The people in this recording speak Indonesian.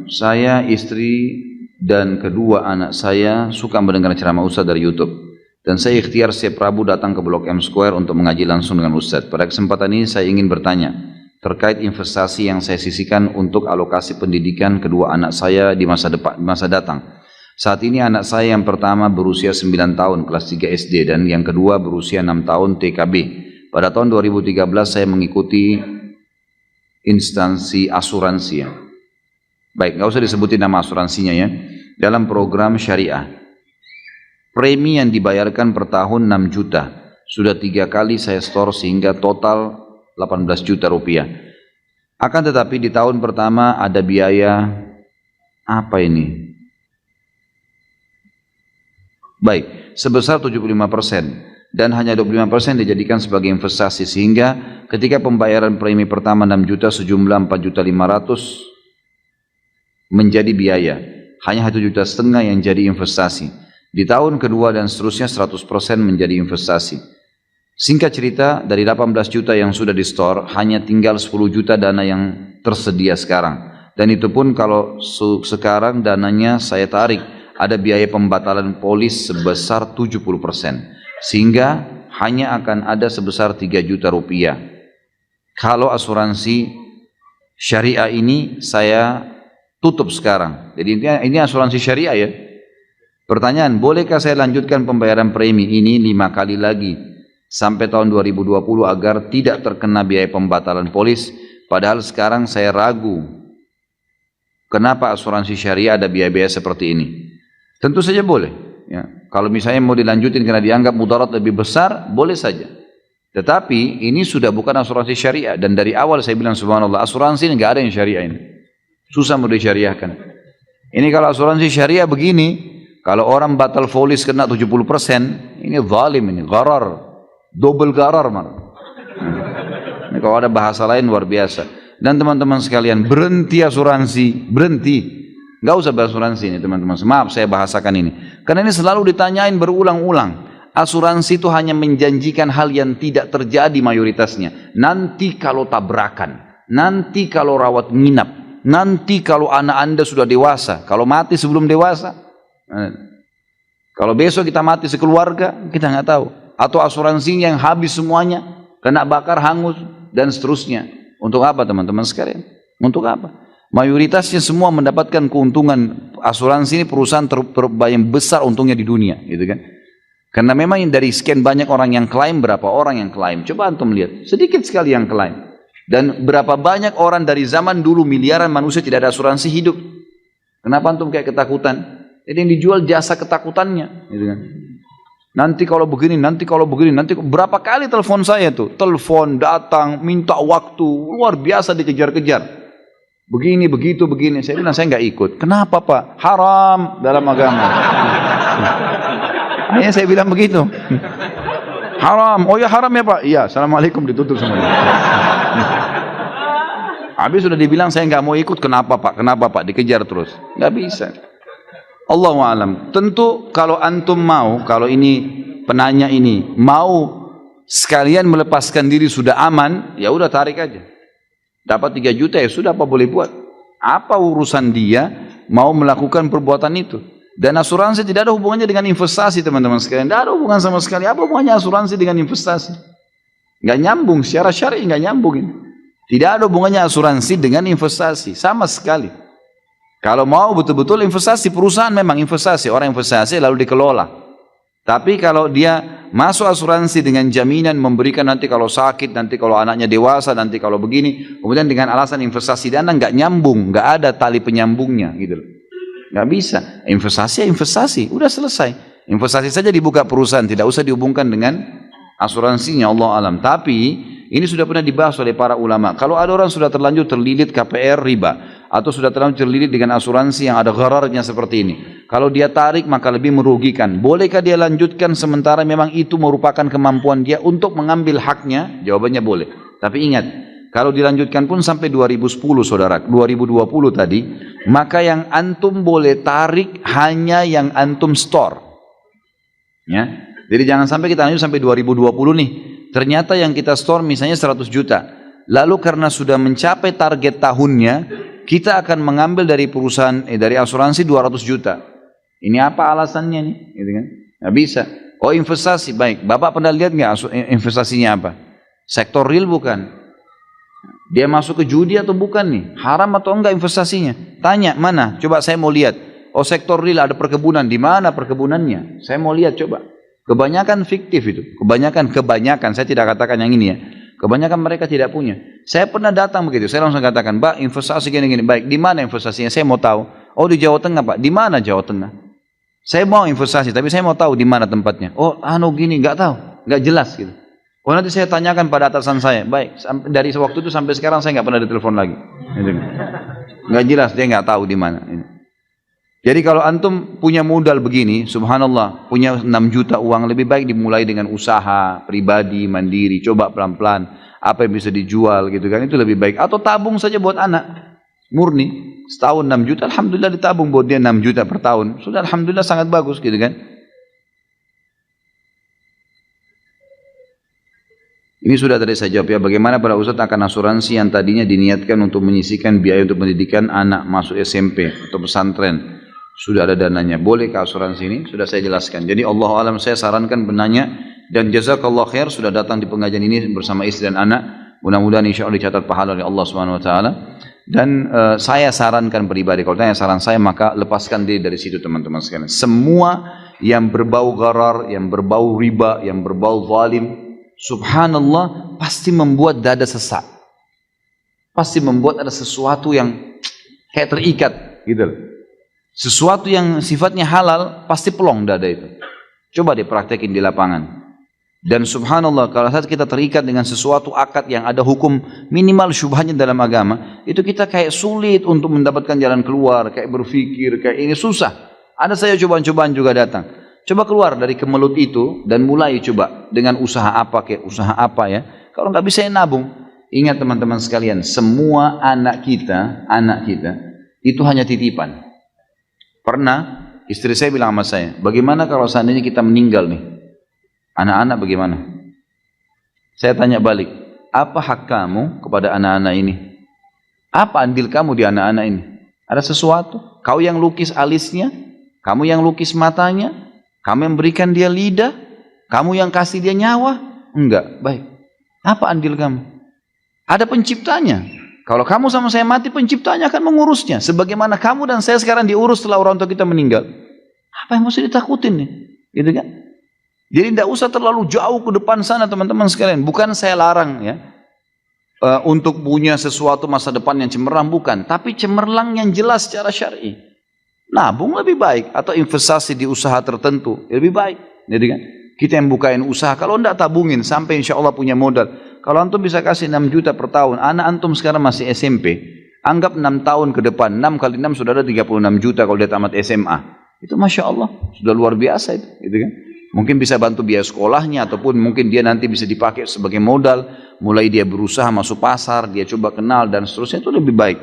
Saya, istri, dan kedua anak saya suka mendengar ceramah Ustadz dari YouTube. Dan saya ikhtiar setiap Rabu datang ke Blok M Square untuk mengaji langsung dengan Ustadz. Pada kesempatan ini saya ingin bertanya terkait investasi yang saya sisihkan untuk alokasi pendidikan kedua anak saya di masa datang. Saat ini anak saya yang pertama berusia 9 tahun kelas 3 SD dan yang kedua berusia 6 tahun TKB. Pada tahun 2013 saya mengikuti instansi asuransi ya. Baik, nggak usah disebutin nama asuransinya ya. Dalam program syariah. Premi yang dibayarkan per tahun 6 juta. Sudah 3 kali saya store sehingga total 18 juta rupiah. Akan tetapi di tahun pertama ada biaya apa ini? Baik, sebesar 75% dan hanya 25% dijadikan sebagai investasi sehingga ketika pembayaran premi pertama 6 juta sejumlah 4.500.000 menjadi biaya. Hanya 1,5 juta yang jadi investasi. Di tahun kedua dan seterusnya 100% menjadi investasi. Singkat cerita, dari 18 juta yang sudah di store, hanya tinggal 10 juta dana yang tersedia sekarang. Dan itu pun kalau sekarang dananya saya tarik, ada biaya pembatalan polis sebesar 70%. Sehingga hanya akan ada sebesar 3 juta rupiah. Kalau asuransi syariah ini saya tutup sekarang. Jadi ini asuransi syariah ya. Pertanyaan, bolehkah saya lanjutkan pembayaran premi ini 5 kali lagi sampai tahun 2020 agar tidak terkena biaya pembatalan polis? Padahal sekarang saya ragu kenapa asuransi syariah ada biaya-biaya seperti ini. Tentu saja boleh ya. Kalau misalnya mau dilanjutin karena dianggap mudarat lebih besar, boleh saja. Tetapi ini sudah bukan asuransi syariah. Dan dari awal saya bilang subhanallah, asuransi ini nggak ada yang syariah ini. Susah mau disyariahkan. Ini kalau asuransi syariah begini, kalau orang batal polis kena 70%, ini zalim ini, gharar, double gharar malah. Ini kalau ada bahasa lain luar biasa. Dan teman-teman sekalian, berhenti asuransi, berhenti. Nggak usah berasuransi ini teman-teman. Maaf saya bahasakan ini. Karena ini selalu ditanyain berulang-ulang. Asuransi itu hanya menjanjikan hal yang tidak terjadi mayoritasnya. Nanti kalau tabrakan, nanti kalau rawat nginap, nanti kalau anak anda sudah dewasa, kalau mati sebelum dewasa. Kalau besok kita mati sekeluarga, kita nggak tahu. Atau asuransinya yang habis semuanya, kena bakar, hangus, dan seterusnya. Untuk apa teman-teman sekalian? Untuk apa? Mayoritasnya semua mendapatkan keuntungan. Asuransi ini perusahaan yang besar untungnya di dunia, gitu kan? Karena memang dari sekian banyak orang yang klaim, berapa orang yang klaim? Coba antum lihat, sedikit sekali yang klaim. Dan berapa banyak orang dari zaman dulu miliaran manusia tidak ada asuransi hidup. Kenapa antum kayak ketakutan? Jadi yang dijual jasa ketakutannya, gitu kan. Nanti kalau begini, nanti kalau begini, nanti berapa kali telepon saya tuh, telepon datang, minta waktu, luar biasa dikejar-kejar. Begini, begitu, begini. Saya bilang saya nggak ikut. Kenapa Pak? Haram dalam agama. Hanya saya bilang begitu. Haram. Oh ya haram ya Pak. Iya. Assalamualaikum ditutup semuanya. Habis sudah dibilang saya nggak mau ikut. Kenapa Pak? Kenapa Pak? Dikejar terus. Nggak bisa. Allahu a'lam. Tentu kalau antum mau, kalau ini penanya ini mau sekalian melepaskan diri sudah aman, ya udah tarik aja. Dapat 3 juta ya sudah, apa boleh buat? Apa urusan dia mau melakukan perbuatan itu? Dan asuransi tidak ada hubungannya dengan investasi teman-teman sekalian. Tidak ada hubungan sama sekali. Apa hubungannya asuransi dengan investasi? Nggak nyambung, secara syar'i nggak nyambung ini. Tidak ada hubungannya asuransi dengan investasi, sama sekali. Kalau mau betul-betul investasi, perusahaan memang investasi, orang investasi lalu dikelola. Tapi kalau dia masuk asuransi dengan jaminan memberikan nanti kalau sakit, nanti kalau anaknya dewasa, nanti kalau begini, kemudian dengan alasan investasi dana nggak nyambung, nggak ada tali penyambungnya gitu. Nggak bisa. Investasi ya investasi, udah selesai. Investasi saja dibuka perusahaan, tidak usah dihubungkan dengan asuransinya, Allah alam. Tapi ini sudah pernah dibahas oleh para ulama. Kalau ada orang sudah terlanjur terlilit KPR riba, atau sudah terlanjur terlilit dengan asuransi yang ada ghararnya seperti ini, kalau dia tarik maka lebih merugikan. Bolehkah dia lanjutkan sementara memang itu merupakan kemampuan dia untuk mengambil haknya? Jawabannya boleh. Tapi ingat, kalau dilanjutkan pun sampai 2010 saudara, 2020 tadi, maka yang antum boleh tarik hanya yang antum store. Ya. Jadi jangan sampai kita lanjut sampai 2020 nih. Ternyata yang kita store misalnya 100 juta. Lalu karena sudah mencapai target tahunnya, kita akan mengambil dari perusahaan, dari asuransi 200 juta. Ini apa alasannya nih? Gitu kan? Nggak bisa. Oh investasi, baik. Bapak pernah lihat nggak investasinya apa? Sektor real bukan? Dia masuk ke judi atau bukan nih? Haram atau enggak investasinya? Tanya, mana? Coba saya mau lihat. Oh sektor real ada perkebunan, di mana perkebunannya? Saya mau lihat coba. Kebanyakan fiktif itu. Kebanyakan, saya tidak katakan yang ini ya. Kebanyakan mereka tidak punya. Saya pernah datang begitu, saya langsung katakan, Pak investasi gini-gini, baik, di mana investasinya? Saya mau tahu. Oh di Jawa Tengah Pak, di mana Jawa Tengah? Saya mau investasi, tapi saya mau tahu di mana tempatnya. Oh gini, nggak tahu, nggak jelas gitu. Oh nanti saya tanyakan pada atasan saya, baik, dari waktu itu sampai sekarang saya nggak pernah ditelepon lagi. Nggak jelas, dia nggak tahu di mana. Jadi kalau antum punya modal begini, subhanallah, punya 6 juta uang, lebih baik dimulai dengan usaha pribadi, mandiri, coba pelan-pelan, apa yang bisa dijual gitu kan, itu lebih baik. Atau tabung saja buat anak, murni, setahun 6 juta, alhamdulillah ditabung buat dia 6 juta per tahun, sudah alhamdulillah sangat bagus gitu kan. Ini sudah tadi saya jawab ya, bagaimana para ustadz akan asuransi yang tadinya diniatkan untuk menyisihkan biaya untuk pendidikan anak masuk SMP atau pesantren. Sudah ada dananya, boleh ke asuransi ini? Sudah saya jelaskan. Jadi Allah alam saya sarankan benarnya, dan jazakallah khair sudah datang di pengajian ini bersama istri dan anak. Mudah-mudahan insya Allah dicatat pahala oleh Allah Subhanahu Wa Taala. Dan saya sarankan pribadi, kalau tanya saran saya maka lepaskan diri dari situ teman-teman sekalian. Semua yang berbau gharar, yang berbau riba, yang berbau zalim, subhanallah pasti membuat dada sesak. Pasti membuat ada sesuatu yang kayak terikat gitu loh. Sesuatu yang sifatnya halal pasti pelong dada itu. Coba dipraktekin di lapangan. Dan subhanallah kalau saat kita terikat dengan sesuatu akad yang ada hukum minimal syubhanya dalam agama, itu kita kayak sulit untuk mendapatkan jalan keluar, kayak berpikir, kayak ini susah. Ada saya cobaan-cobaan juga datang. Coba keluar dari kemelut itu dan mulai coba dengan usaha apa, kayak usaha apa ya. Kalau nggak bisa ya nabung. Ingat teman-teman sekalian, semua anak kita itu hanya titipan. Pernah istri saya bilang sama saya, bagaimana kalau seandainya kita meninggal nih? Anak-anak bagaimana? Saya tanya balik, apa hak kamu kepada anak-anak ini? Apa andil kamu di anak-anak ini? Ada sesuatu? Kau yang lukis alisnya? Kamu yang lukis matanya? Kamu yang berikan dia lidah? Kamu yang kasih dia nyawa? Enggak, baik. Apa andil kamu? Ada penciptanya. Kalau kamu sama saya mati, penciptanya akan mengurusnya. Sebagaimana kamu dan saya sekarang diurus setelah orang tua kita meninggal. Apa yang mesti ditakutin nih? Gitu kan? Jadi tidak usah terlalu jauh ke depan sana teman-teman sekalian. Bukan saya larang ya. Untuk punya sesuatu masa depan yang cemerlang, bukan. Tapi cemerlang yang jelas secara syar'i. Nabung lebih baik. Atau investasi di usaha tertentu. Lebih baik. Jadi kan? Kita yang bukain usaha. Kalau tidak tabungin sampai insya Allah punya modal. Kalau antum bisa kasih 6 juta per tahun, anak antum sekarang masih SMP, anggap 6 tahun ke depan, 6 kali 6 sudah ada 36 juta kalau dia tamat SMA. Itu Masya Allah, sudah luar biasa itu. Gitu kan? Mungkin bisa bantu biaya sekolahnya, ataupun mungkin dia nanti bisa dipakai sebagai modal, mulai dia berusaha masuk pasar, dia coba kenal dan seterusnya, itu lebih baik.